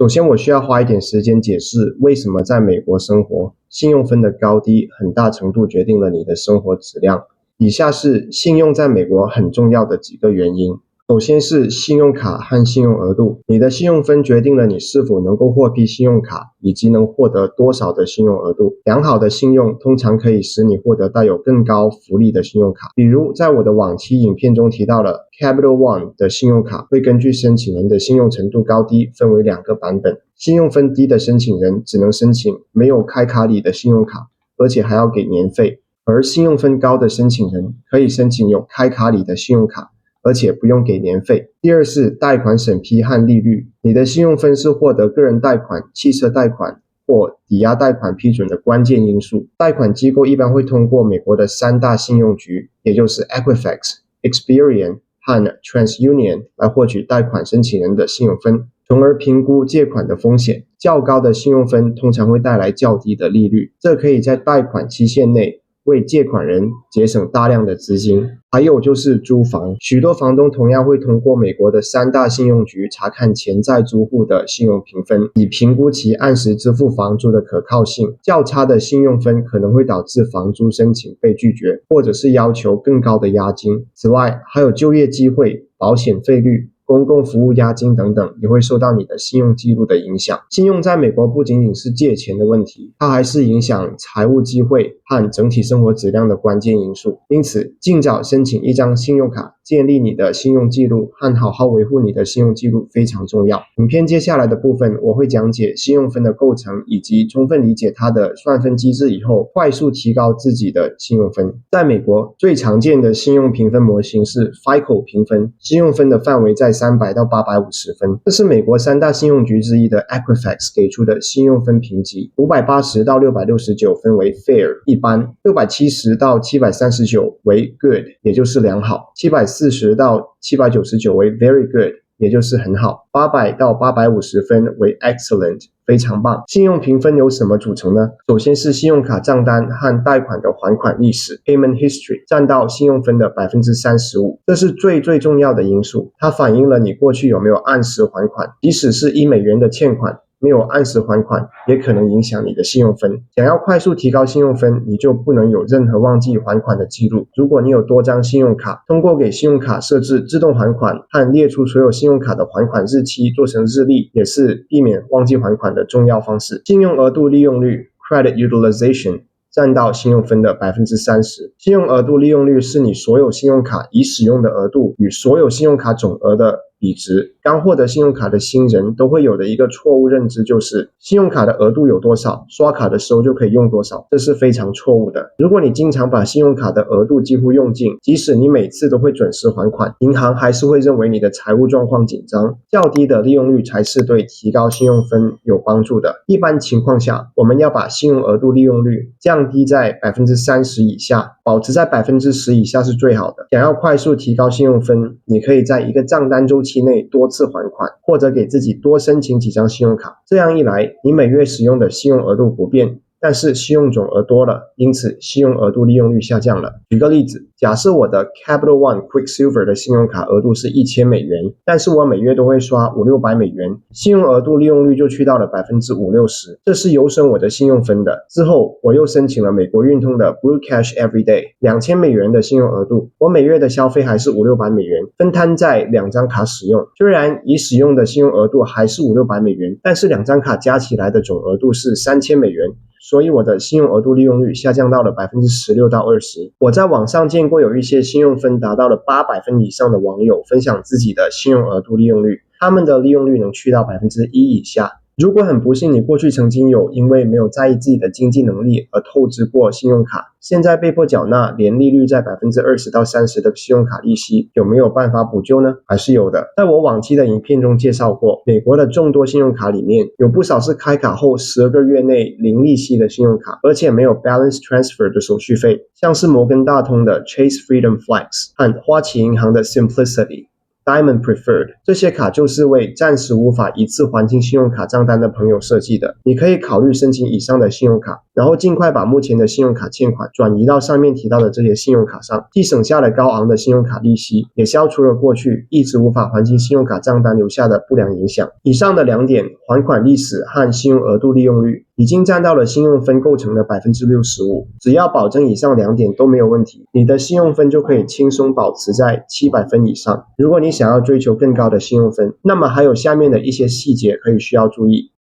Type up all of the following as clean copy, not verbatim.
首先，我需要花一点时间解释为什么在美国生活，信用分的高低很大程度决定了你的生活质量。以下是信用在美国很重要的几个原因。首先是信用卡和信用额度，你的信用分决定了你是否能够获批信用卡，以及能获得多少的信用额度。良好的信用通常可以使你获得带有更高福利的信用卡。比如在我的往期影片中提到了 Capital One 的信用卡会根据申请人的信用程度高低分为2个版本，信用分低的申请人只能申请没有开卡礼的信用卡，而且还要给年费，而信用分高的申请人可以申请有开卡礼的信用卡，而且不用给年费。第二是贷款审批和利率，你的信用分是获得个人贷款、汽车贷款或抵押贷款批准的关键因素。贷款机构一般会通过美国的3大信用局，也就是 Equifax、Experian 和 TransUnion 来获取贷款申请人的信用分，从而评估借款的风险。较高的信用分通常会带来较低的利率，这可以在贷款期限内为借款人节省大量的资金。还有就是租房，许多房东同样会通过美国的3大信用局查看潜在租户的信用评分，以评估其按时支付房租的可靠性。较差的信用分可能会导致房租申请被拒绝，或者是要求更高的押金。此外，还有就业机会、保险费率、公共服务押金等等也会受到你的信用记录的影响。信用在美国不仅仅是借钱的问题，它还是影响财务机会和整体生活质量的关键因素。因此，尽早申请一张信用卡，建立你的信用记录和好好维护你的信用记录非常重要。影片接下来的部分，我会讲解信用分的构成，以及充分理解它的算分机制以后，快速提高自己的信用分。在美国，最常见的信用评分模型是 FICO 评分，信用分的范围在300到850分，这是美国3大信用局之一的 Equifax 给出的信用分评级。580到669分为 Fair 一般，670到739为 Good 也就是良好，740到799为 Very Good 也就是很好，800到850分为 Excellent 非常棒。信用评分由什么组成呢？首先是信用卡账单和贷款的还款历史 Payment History 占到信用分的 35%， 这是最重要的因素，它反映了你过去有没有按时还款，即使是1美元的欠款，没有按时还款也可能影响你的信用分。想要快速提高信用分，你就不能有任何忘记还款的记录。如果你有多张信用卡，通过给信用卡设置自动还款和列出所有信用卡的还款日期做成日历，也是避免忘记还款的重要方式。信用额度利用率 Credit Utilization 占到信用分的 30%。 信用额度利用率是你所有信用卡已使用的额度与所有信用卡总额的比值。刚获得信用卡的新人都会有的一个错误认知就是信用卡的额度有多少，刷卡的时候就可以用多少，这是非常错误的。如果你经常把信用卡的额度几乎用尽，即使你每次都会准时还款，银行还是会认为你的财务状况紧张。较低的利用率才是对提高信用分有帮助的。一般情况下，我们要把信用额度利用率降低在 30% 以下，保持在 10% 以下是最好的。想要快速提高信用分，你可以在一个账单周期内多次还款，或者给自己多申请几张信用卡。这样一来，你每月使用的信用额度不变，但是信用总额多了，因此信用额度利用率下降了。举个例子，假设我的 Capital One Quicksilver 的信用卡额度是1000美元，但是我每月都会刷500-600美元，信用额度利用率就去到了 5-60%， 这是有损我的信用分的。之后我又申请了美国运通的 Blue Cash Everyday 2000美元的信用额度，我每月的消费还是500-600美元，分摊在2张卡使用。虽然已使用的信用额度还是500-600美元，但是2张卡加起来的总额度是3000美元，所以我的信用额度利用率下降到了 16-20%。 我在网上见过有一些信用分达到了800分以上的网友分享自己的信用额度利用率，他们的利用率能去到 1% 以下。如果很不幸你过去曾经有因为没有在意自己的经济能力而透支过信用卡，现在被迫缴纳年利率在 20%-30% 的信用卡利息，有没有办法补救呢？还是有的。在我往期的影片中介绍过，美国的众多信用卡里面有不少是开卡后12个月内零利息的信用卡，而且没有 balance transfer 的手续费，像是摩根大通的 Chase Freedom Flex 和花旗银行的 Simplicity、Diamond Preferred， 这些卡就是为暂时无法一次还清信用卡账单的朋友设计的。你可以考虑申请以上的信用卡，然后尽快把目前的信用卡欠款转移到上面提到的这些信用卡上，既省下了高昂的信用卡利息，也消除了过去一直无法还清信用卡账单留下的不良影响。以上的2点，还款历史和信用额度利用率，已经占到了信用分构成的 65%， 只要保证以上2点都没有问题，你的信用分就可以轻松保持在700分以上。如果你想要追求更高的信用分，那么还有下面的一些细节可以需要注意。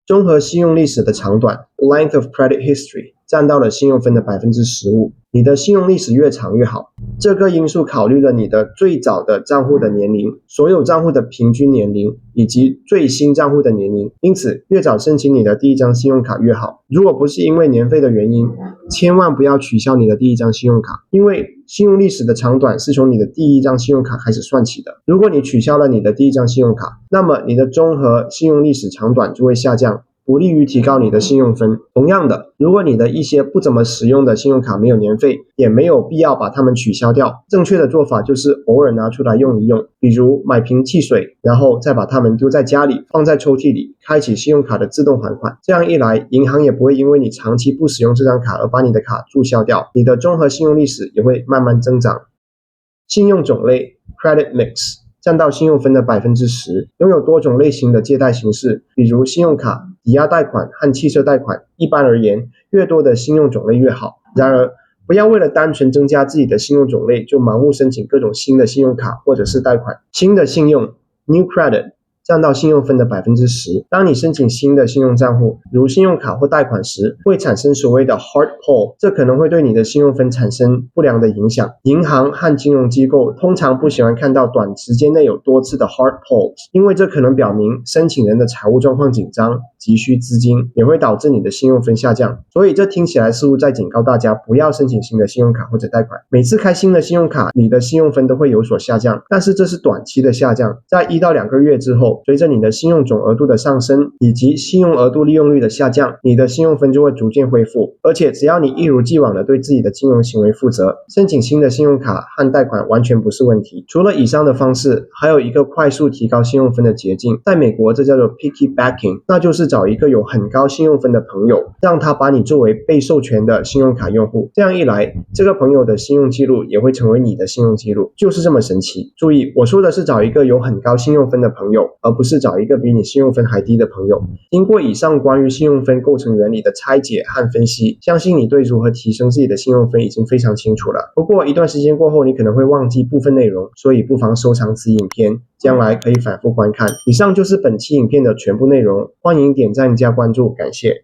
综合信用历史的长短 Length of Credit History 占到了信用分的 15%， 你的信用历史越长越好。这个因素考虑了你的最早的账户的年龄、所有账户的平均年龄以及最新账户的年龄，因此越早申请你的第一张信用卡越好。如果不是因为年费的原因，千万不要取消你的第一张信用卡，因为信用历史的长短是从你的第一张信用卡开始算起的。如果你取消了你的第一张信用卡，那么你的综合信用历史长短就会下降，不利于提高你的信用分。同样的，如果你的一些不怎么使用的信用卡没有年费，也没有必要把它们取消掉。正确的做法就是偶尔拿出来用一用，比如买瓶汽水，然后再把它们丢在家里，放在抽屉里，开启信用卡的自动还款。这样一来，银行也不会因为你长期不使用这张卡而把你的卡注销掉，你的综合信用历史也会慢慢增长。信用种类 Credit Mix占到信用分的 10%， 拥有多种类型的借贷形式，比如信用卡、抵押贷款和汽车贷款。一般而言，越多的信用种类越好。然而，不要为了单纯增加自己的信用种类，就盲目申请各种新的信用卡或者是贷款。新的信用 New Credit占到信用分的 10%。 当你申请新的信用账户，如信用卡或贷款时，会产生所谓的 hard pull， 这可能会对你的信用分产生不良的影响。银行和金融机构通常不喜欢看到短时间内有多次的 hard pulls， 因为这可能表明申请人的财务状况紧张，急需资金，也会导致你的信用分下降。所以这听起来似乎在警告大家不要申请新的信用卡或者贷款。每次开新的信用卡，你的信用分都会有所下降，但是这是短期的下降，在1到2个月之后，随着你的信用总额度的上升以及信用额度利用率的下降，你的信用分就会逐渐恢复。而且只要你一如既往的对自己的金融行为负责，申请新的信用卡和贷款完全不是问题。除了以上的方式，还有一个快速提高信用分的捷径，在美国这叫做 piggybacking， 那就是找一个有很高信用分的朋友，让他把你作为被授权的信用卡用户。这样一来，这个朋友的信用记录也会成为你的信用记录，就是这么神奇。注意，我说的是找一个有很高信用分的朋友，而不是找一个比你信用分还低的朋友。经过以上关于信用分构成原理的拆解和分析，相信你对如何提升自己的信用分已经非常清楚了。不过一段时间过后，你可能会忘记部分内容，所以不妨收藏此影片，将来可以反复观看。以上就是本期影片的全部内容，欢迎点赞加关注，感谢。